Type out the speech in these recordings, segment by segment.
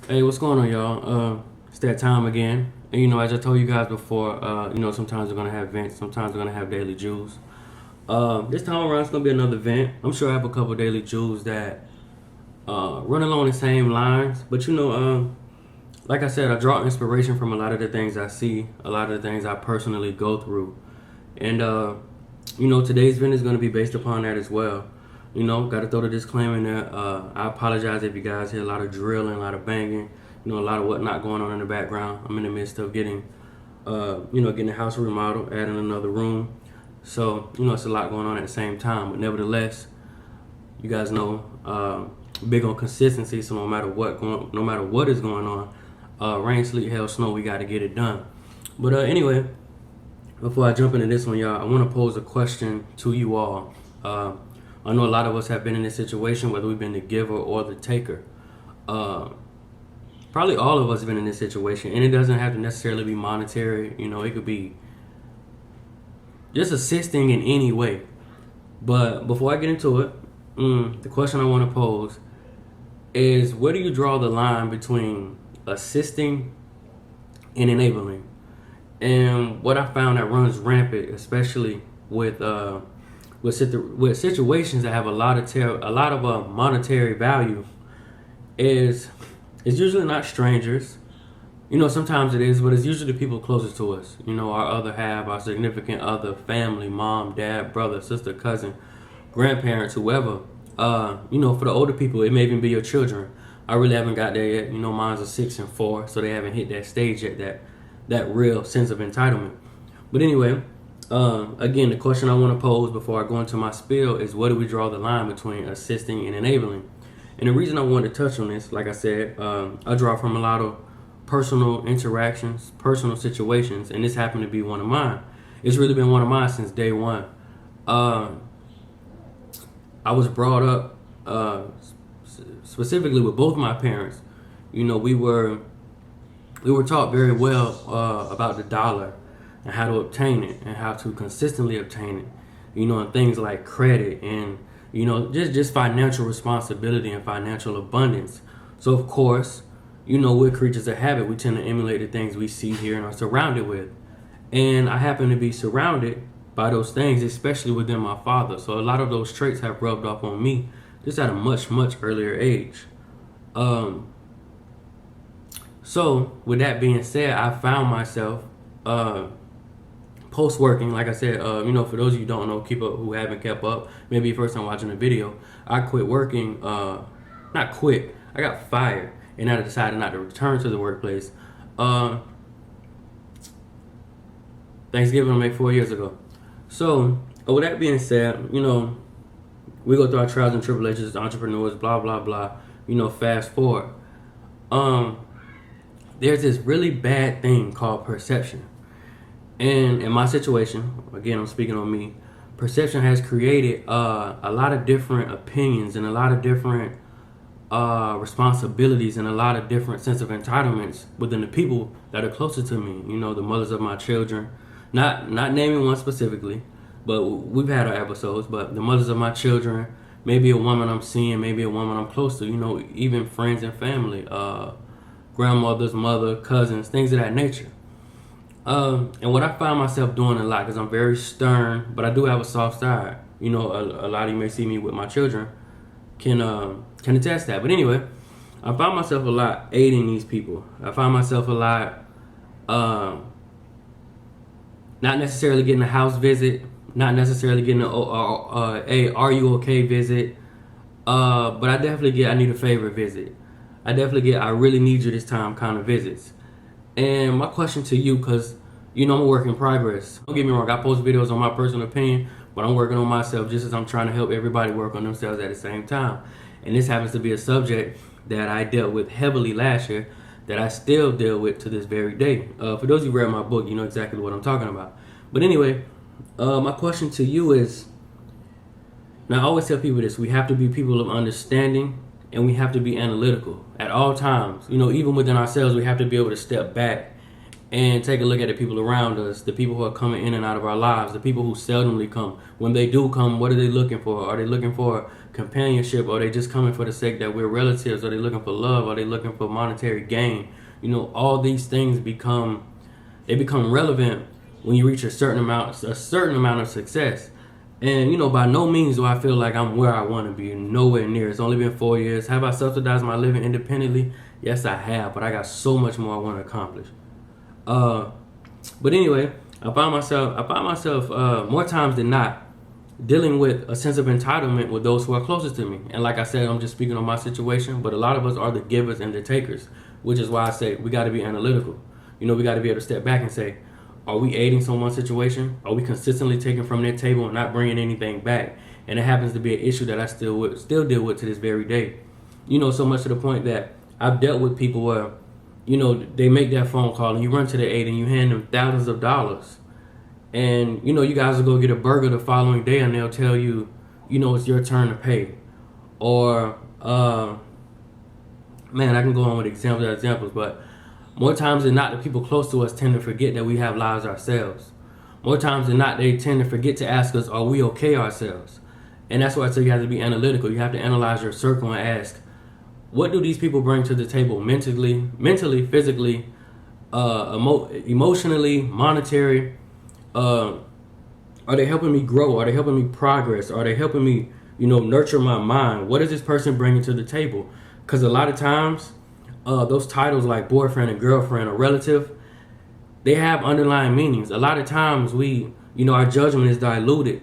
Hey, what's going on, y'all? It's that time again. And, as I told you guys before, sometimes we're going to have vents, sometimes we're going to have daily jewels. This time around, it's going to be another vent. I'm sure I have a couple daily jewels that run along the same lines. But, like I said, I draw inspiration from a lot of the things I see, a lot of the things I personally go through. And, today's vent is going to be based upon that as well. Got to throw the disclaimer in there. I apologize if you guys hear a lot of drilling, a lot of banging, a lot of whatnot going on in the background. I'm in the midst of getting the house remodeled, adding another room. So, it's a lot going on at the same time. But nevertheless, you guys know, big on consistency. So no matter what is going on, rain, sleet, hail, snow, we got to get it done. But anyway, before I jump into this one, y'all, I want to pose a question to you all. I know a lot of us have been in this situation, whether we've been the giver or the taker. Probably all of us have been in this situation, and it doesn't have to necessarily be monetary. It could be just assisting in any way. But before I get into it, the question I want to pose is, where do you draw the line between assisting and enabling? And what I found that runs rampant, especially with situations that have a lot of monetary value, is it's usually not strangers. Sometimes it is, but it's usually the people closest to us. Our other half, our significant other, family, mom, dad, brother, sister, cousin, grandparents, whoever. For the older people, it may even be your children. I really haven't got there yet. Mine's are 6 and 4, so they haven't hit that stage yet, that real sense of entitlement. But anyway, again, the question I want to pose before I go into my spiel is, where do we draw the line between assisting and enabling? And the reason I wanted to touch on this, like I said, I draw from a lot of personal interactions, personal situations, and this happened to be one of mine. It's really been one of mine since day one. I was brought up specifically with both my parents. We were taught very well about the dollar and how to obtain it and how to consistently obtain it, and things like credit and, just financial responsibility and financial abundance. So, of course, we're creatures of habit. We tend to emulate the things we see, hear, and are surrounded with. And I happen to be surrounded by those things, especially within my father. So a lot of those traits have rubbed off on me just at a much, much earlier age. So with that being said, I found myself post-working, like I said, for those of you who don't know, who haven't kept up, maybe your first time watching the video, I quit working, not quit, I got fired, and I decided not to return to the workplace. Thanksgiving will make 4 years ago. So, with that being said, we go through our trials and tribulations as entrepreneurs, blah, blah, blah, fast forward. There's this really bad thing called perception. And in my situation, again, I'm speaking on me, perception has created a lot of different opinions and a lot of different responsibilities and a lot of different sense of entitlements within the people that are closer to me. The mothers of my children, not naming one specifically, but we've had our episodes, but the mothers of my children, maybe a woman I'm seeing, maybe a woman I'm close to, even friends and family, grandmother's mother, cousins, things of that nature. And what I find myself doing a lot, because I'm very stern, but I do have a soft side. A lot of you may see me with my children can attest that. But anyway, I find myself a lot aiding these people. I find myself a lot not necessarily getting a house visit, not necessarily getting a are you okay visit, but I definitely get I need a favor visit. I definitely get I really need you this time kind of visits. And my question to you, because I'm a work in progress. Don't get me wrong, I post videos on my personal opinion, but I'm working on myself just as I'm trying to help everybody work on themselves at the same time. And this happens to be a subject that I dealt with heavily last year, that I still deal with to this very day. For those of you who read my book, you know exactly what I'm talking about. But anyway, my question to you is, now I always tell people this, we have to be people of understanding and we have to be analytical at all times. Even within ourselves, we have to be able to step back and take a look at the people around us, the people who are coming in and out of our lives, the people who seldomly come. When they do come, what are they looking for? Are they looking for companionship, or they just coming for the sake that we're relatives, or they looking for love, or they looking for monetary gain. All these things become relevant when you reach a certain amount of success. And by no means do I feel like I'm where I want to be. Nowhere near. It's only been 4 years. Have I subsidized my living independently? Yes, I have. But I got so much more I want to accomplish. But anyway, I find myself more times than not dealing with a sense of entitlement with those who are closest to me. And like I said, I'm just speaking on my situation, but a lot of us are the givers and the takers, which is why I say we got to be analytical. We got to be able to step back and say, are we aiding someone's situation? Are we consistently taking from their table and not bringing anything back? And it happens to be an issue that I still deal with to this very day. So much to the point that I've dealt with people where, they make that phone call and you run to their aid and you hand them thousands of dollars. And, you guys will go get a burger the following day and they'll tell you, it's your turn to pay. Or, man, I can go on with examples, but more times than not, the people close to us tend to forget that we have lives ourselves. More times than not, they tend to forget to ask us, are we okay ourselves? And that's why I say you have to be analytical. You have to analyze your circle and ask, what do these people bring to the table mentally, physically, emotionally, monetary? Are they helping me grow? Are they helping me progress? Are they helping me, nurture my mind? What is this person bringing to the table? Because a lot of times, those titles like boyfriend and girlfriend or relative, they have underlying meanings. A lot of times our judgment is diluted.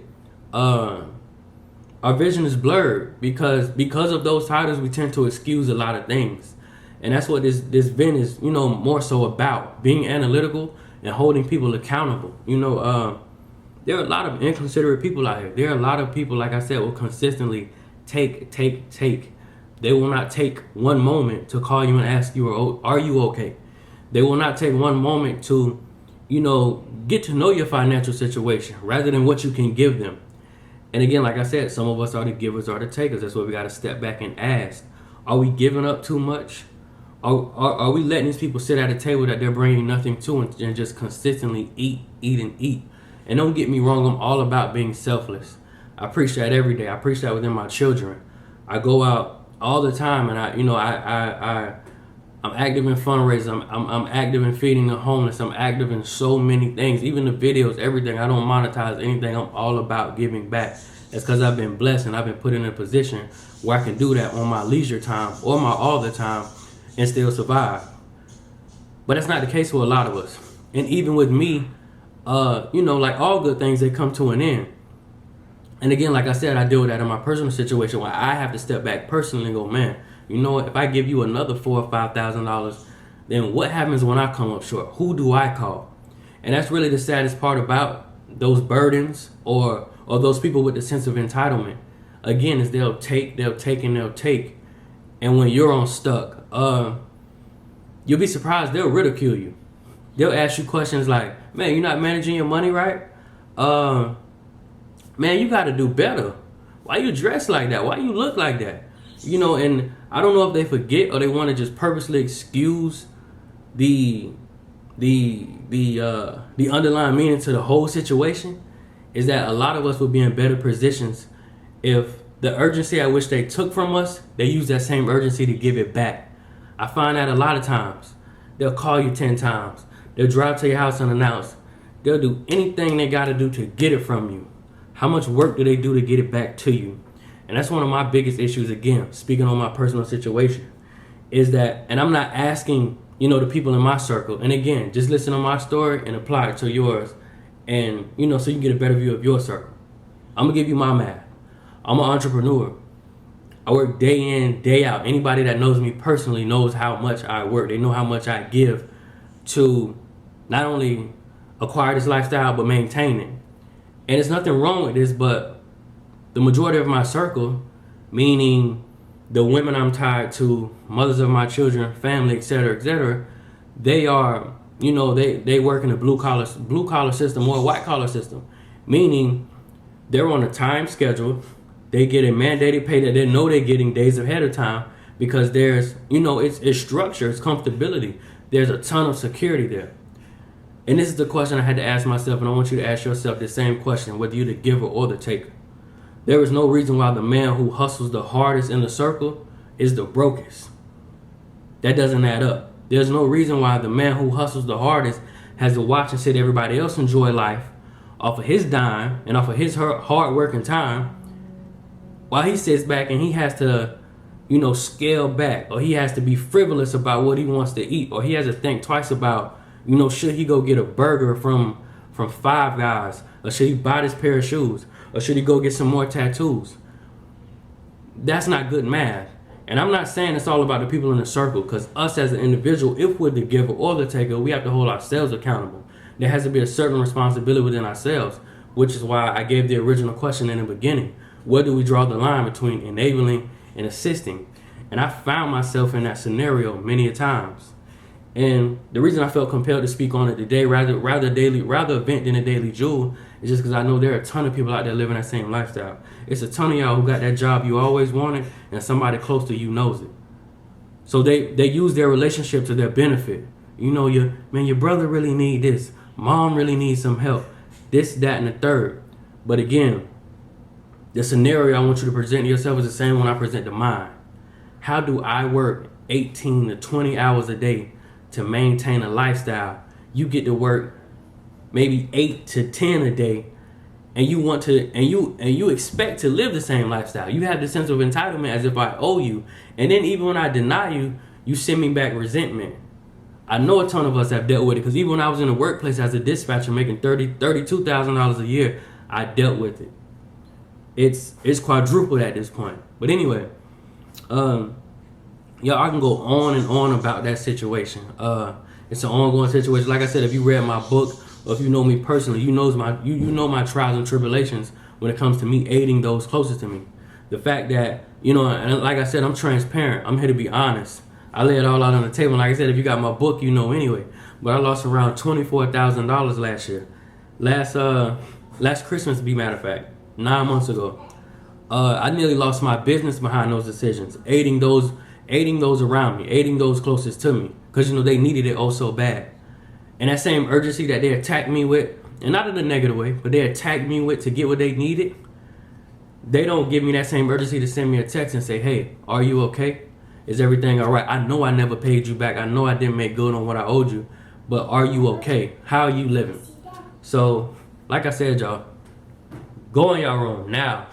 Our vision is blurred because of those titles. We tend to excuse a lot of things, and that's what this VIN is, more so about, being analytical and holding people accountable. There are a lot of inconsiderate people out here. There are a lot of people, like I said, will consistently take. They will not take one moment to call you and ask you, are you okay? They will not take one moment to, get to know your financial situation rather than what you can give them. And again, like I said, some of us are the givers or the takers. That's why we got to step back and ask, are we giving up too much? Are we letting these people sit at a table that they're bringing nothing to and just consistently eat? And don't get me wrong, I'm all about being selfless. I preach that every day. I preach that within my children. I go out all the time, and I'm active in fundraising. I'm active in feeding the homeless. I'm active in so many things, even the videos, everything. I don't monetize anything. I'm all about giving back. It's because I've been blessed and I've been put in a position where I can do that on my leisure time or my all the time and still survive. But that's not the case for a lot of us. And even with me, like all good things, they come to an end. And again, like I said, I deal with that in my personal situation where I have to step back personally and go, man, what? If I give you another $4,000 or $5,000, then what happens when I come up short? Who do I call? And that's really the saddest part about those burdens or those people with the sense of entitlement. Again, is they'll take. And when you're unstuck, you'll be surprised. They'll ridicule you. They'll ask you questions like, man, you're not managing your money right? Man, you got to do better. Why you dress like that? Why you look like that? And I don't know if they forget or they want to just purposely excuse the underlying meaning to the whole situation. Is that a lot of us would be in better positions if the urgency at which they took from us, they use that same urgency to give it back. I find that a lot of times. They'll call you 10 times. They'll drive to your house unannounced. They'll do anything they got to do to get it from you. How much work do they do to get it back to you? And that's one of my biggest issues, again, speaking on my personal situation, is that, and I'm not asking, the people in my circle, and again, just listen to my story and apply it to yours, and, so you can get a better view of your circle. I'm going to give you my math. I'm an entrepreneur. I work day in, day out. Anybody that knows me personally knows how much I work. They know how much I give to not only acquire this lifestyle, but maintain it. And there's nothing wrong with this, but the majority of my circle, meaning the women I'm tied to, mothers of my children, family, etc., they are, they work in a blue collar system or a white collar system, meaning they're on a time schedule. They get a mandated pay that they know they're getting days ahead of time because there's, it's structure, it's comfortability. There's a ton of security there. And this is the question I had to ask myself, and I want you to ask yourself the same question, whether you're the giver or the taker. There is no reason why the man who hustles the hardest in the circle is the brokest. That doesn't add up. There's no reason why the man who hustles the hardest has to watch and sit everybody else enjoy life off of his dime and off of his hard work and time, while he sits back and he has to, scale back, or he has to be frivolous about what he wants to eat, or he has to think twice about, should he go get a burger from Five Guys, or should he buy this pair of shoes, or should he go get some more tattoos? That's not good math. And I'm not saying it's all about the people in the circle, because us as an individual, if we're the giver or the taker, we have to hold ourselves accountable. There has to be a certain responsibility within ourselves, which is why I gave the original question in the beginning. Where do we draw the line between enabling and assisting? And I found myself in that scenario many a times. And the reason I felt compelled to speak on it today, rather event than a daily jewel, is just because I know there are a ton of people out there living that same lifestyle. It's a ton of y'all who got that job you always wanted, and somebody close to you knows it. So they use their relationship to their benefit. Your brother really need this. Mom really needs some help. This, that, and the third. But again, the scenario I want you to present to yourself is the same one I present to mine. How do I work 18 to 20 hours a day to maintain a lifestyle? You get to work maybe 8 to 10 a day, and you want to, and you expect to live the same lifestyle. You have the sense of entitlement as if I owe you. And then even when I deny you, you send me back resentment. I know a ton of us have dealt with it, because even when I was in the workplace as a dispatcher making $32,000 a year, I dealt with it. It's quadrupled at this point. But anyway, I can go on and on about that situation. It's an ongoing situation. Like I said, if you read my book, or if you know me personally, you know my trials and tribulations when it comes to me aiding those closest to me. The fact that, and like I said, I'm transparent. I'm here to be honest. I lay it all out on the table. Like I said, if you got my book, anyway. But I lost around $24,000 last year. Last Christmas, to be matter of fact, 9 months ago. I nearly lost my business behind those decisions, aiding those around me, aiding those closest to me, because they needed it oh so bad. And that same urgency that they attacked me with, and not in a negative way, but they attacked me with to get what they needed, they don't give me that same urgency to send me a text and say, hey, are you okay? Is everything all right? I know I never paid you back. I know I didn't make good on what I owed you, but are you okay? How are you living? So, like I said, y'all, go on y'all room now.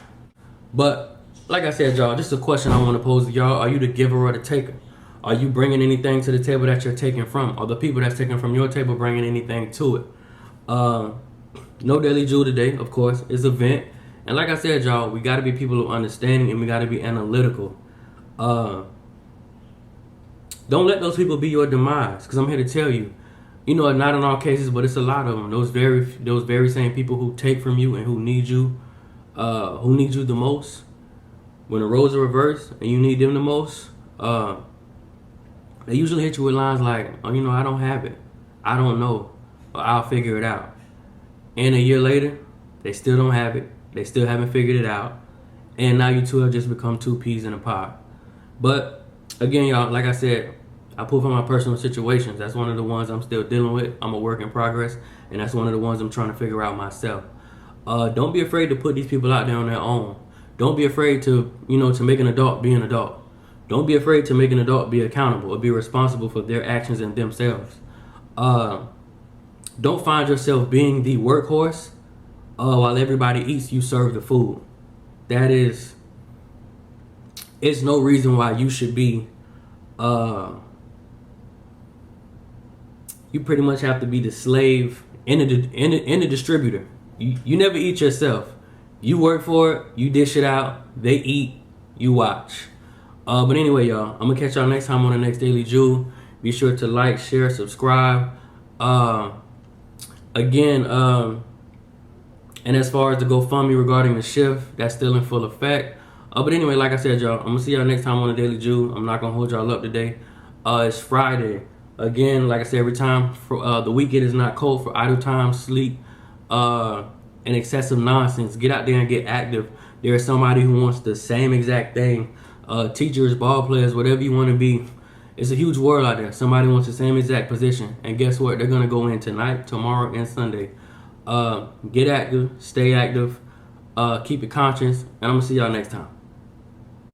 But like I said, y'all, this is a question I want to pose to y'all. Are you the giver or the taker? Are you bringing anything to the table that you're taking from? Are the people that's taking from your table bringing anything to it? No daily jewel today, of course. It's an event. And like I said, y'all, we got to be people of understanding, and we got to be analytical. Don't let those people be your demise, because I'm here to tell you, not in all cases, but it's a lot of them. Those very same people who take from you and who need you the most. When the roles are reversed and you need them the most, they usually hit you with lines like, I don't have it, I don't know, or I'll figure it out. And a year later, they still don't have it, they still haven't figured it out, and now you two have just become two peas in a pod. But again, y'all, like I said, I pull from my personal situations. That's one of the ones I'm still dealing with. I'm a work in progress, and that's one of the ones I'm trying to figure out myself. Don't be afraid to put these people out there on their own. Don't be afraid to make an adult be an adult. Don't be afraid to make an adult be accountable or be responsible for their actions and themselves. Don't find yourself being the workhorse while everybody eats, you serve the food. It's no reason why you should be, you pretty much have to be the slave and the distributor. You never eat yourself. You work for it, you dish it out, they eat, you watch. But anyway, y'all, I'm going to catch y'all next time on the next Daily Jewel. Be sure to like, share, subscribe. Again, and as far as the GoFundMe regarding the shift, that's still in full effect. But anyway, like I said, y'all, I'm going to see y'all next time on the Daily Jewel. I'm not going to hold y'all up today. It's Friday. Again, like I said, every time, the weekend is not cold for idle time, sleep, and excessive nonsense. Get out there and get active. There is somebody who wants the same exact thing. Teachers, ball players, whatever you want to be. It's a huge world out there. Somebody wants the same exact position. And guess what? They're going to go in tonight, tomorrow, and Sunday. Get active. Stay active. Keep it conscious, and I'm gonna see y'all next time.